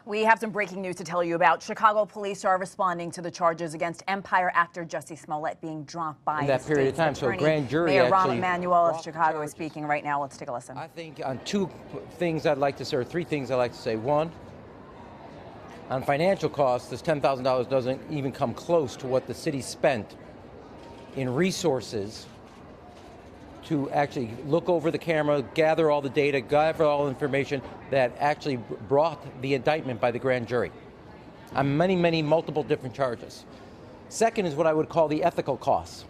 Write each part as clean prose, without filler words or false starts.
We have some breaking news to tell you about. Chicago police are responding to the charges against Empire actor Jussie Smollett being dropped by in that period of time. Attorney. So grand jury Mayor actually Rahm Emanuel of Chicago is speaking right now. Let's take a listen. I think on two things I'd like to say, or three things I'd like to say. One, on financial costs, this $10,000 doesn't even come close to what the city spent in resources to actually look over the camera, gather all the data, gather all the information that actually brought the indictment by the grand jury on many, multiple different charges. Second is what I would call the ethical costs.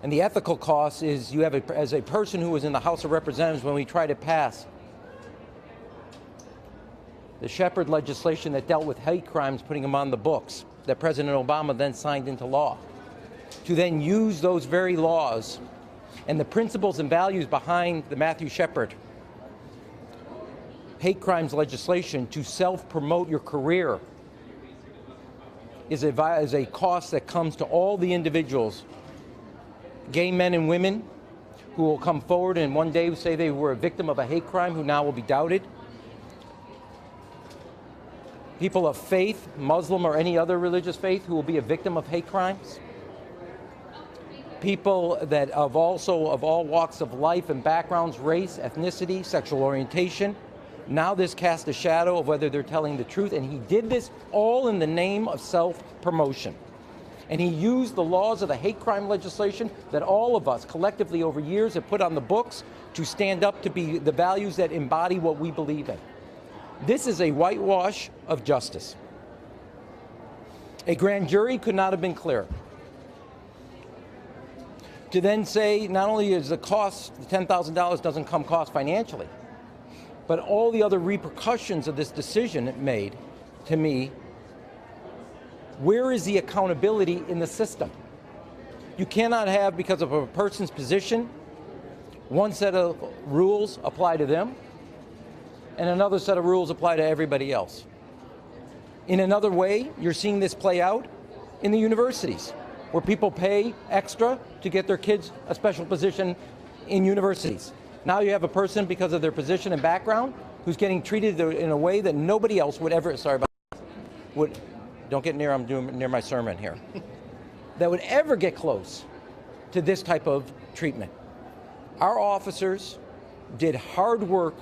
And the ethical costs is you have, as a person who was in the House of Representatives when we tried to pass the Shepard legislation that dealt with hate crimes, putting them on the books, that President Obama then signed into law, to then use those very laws and the principles and values behind the Matthew Shepard hate crimes legislation to self-promote your career is a cost that comes to all the individuals, gay men and women, who will come forward and one day say they were a victim of a hate crime, who now will be doubted. People of faith, Muslim or any other religious faith, who will be a victim of hate crimes. People that of all walks of life and backgrounds, race, ethnicity, sexual orientation. Now this casts a shadow of whether they're telling the truth, and he did this all in the name of self-promotion. And he used the laws of the hate crime legislation that all of us collectively over years have put on the books to stand up to be the values that embody what we believe in. This is a whitewash of justice. A grand jury could not have been clearer. To then say not only is the cost, the $10,000 doesn't come cost financially, but all the other repercussions of this decision it made, to me, where is the accountability in the system? You cannot have, because of a person's position, one set of rules apply to them, and another set of rules apply to everybody else. In another way, you're seeing this play out in the universities, where people pay extra to get their kids a special position in universities. Now you have a person, because of their position and background, who's getting treated in a way that nobody else would ever, don't get near, I'm doing near my sermon here, that would ever get close to this type of treatment. Our officers did hard work,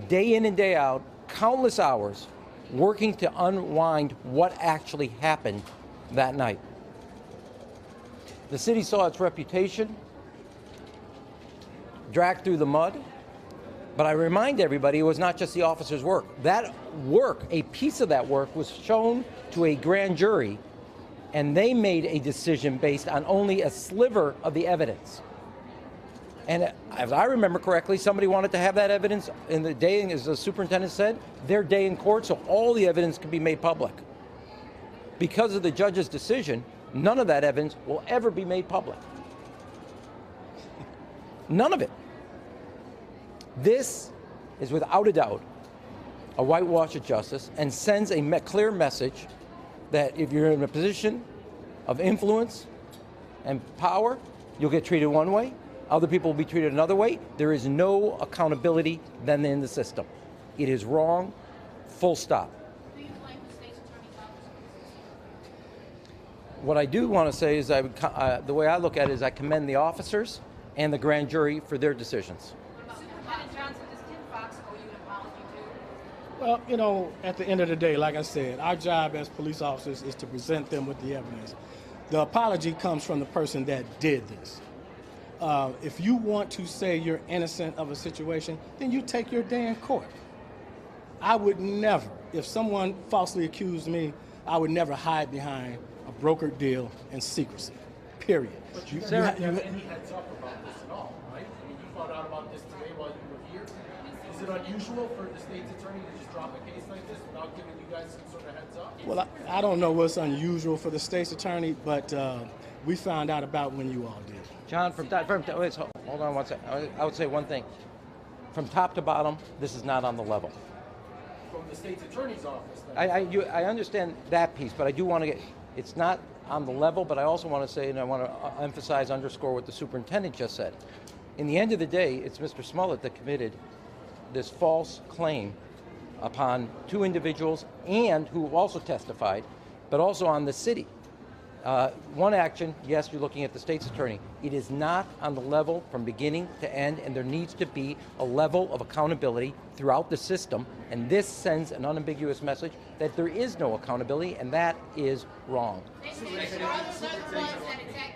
day in and day out, countless hours, working to unwind what actually happened that night. The city saw its reputation dragged through the mud, but I remind everybody it was not just the officers' work. That work, a piece of that work, was shown to a grand jury, and they made a decision based on only a sliver of the evidence. And as I remember correctly, somebody wanted to have that evidence in the day, as the superintendent said, their day in court, so all the evidence could be made public. Because of the judge's decision, none of that evidence will ever be made public. None of it. This is without a doubt a whitewash of justice and sends a clear message that if you're in a position of influence and power, you'll get treated one way, other people will be treated another way. There is no accountability then in the system. It is wrong, full stop. What I do want to say is the way I look at it is I commend the officers and the grand jury for their decisions. Superintendent Johnson, does Tim Fox owe you an apology too? Well, you know, at the end of the day, like I said, our job as police officers is to present them with the evidence. The apology comes from the person that did this. If you want to say you're innocent of a situation, then you take your day in court. I would never, if someone falsely accused me, I would never hide behind a brokered deal and secrecy, period. But you didn't have any heads up about this at all, right? I mean, you found out about this today while you were here. Is it unusual for the state's attorney to just drop a case like this without giving you guys some sort of heads up? Well, I don't know what's unusual for the state's attorney, but we found out about when you all did. John, hold on one second. I would say one thing. From top to bottom, this is not on the level. From the state's attorney's office, then. I understand that piece, but I do want to get, it's not on the level, but I also want to say, and I want to emphasize, underscore what the superintendent just said. In the end of the day, it's Mr. Smollett that committed this false claim upon two individuals and who also testified, but also on the city. One action, yes, you're looking at the state's attorney. It is not on the level from beginning to end, and there needs to be a level of accountability throughout the system, and this sends an unambiguous message that there is no accountability, and that is wrong. Are those other ones that attacked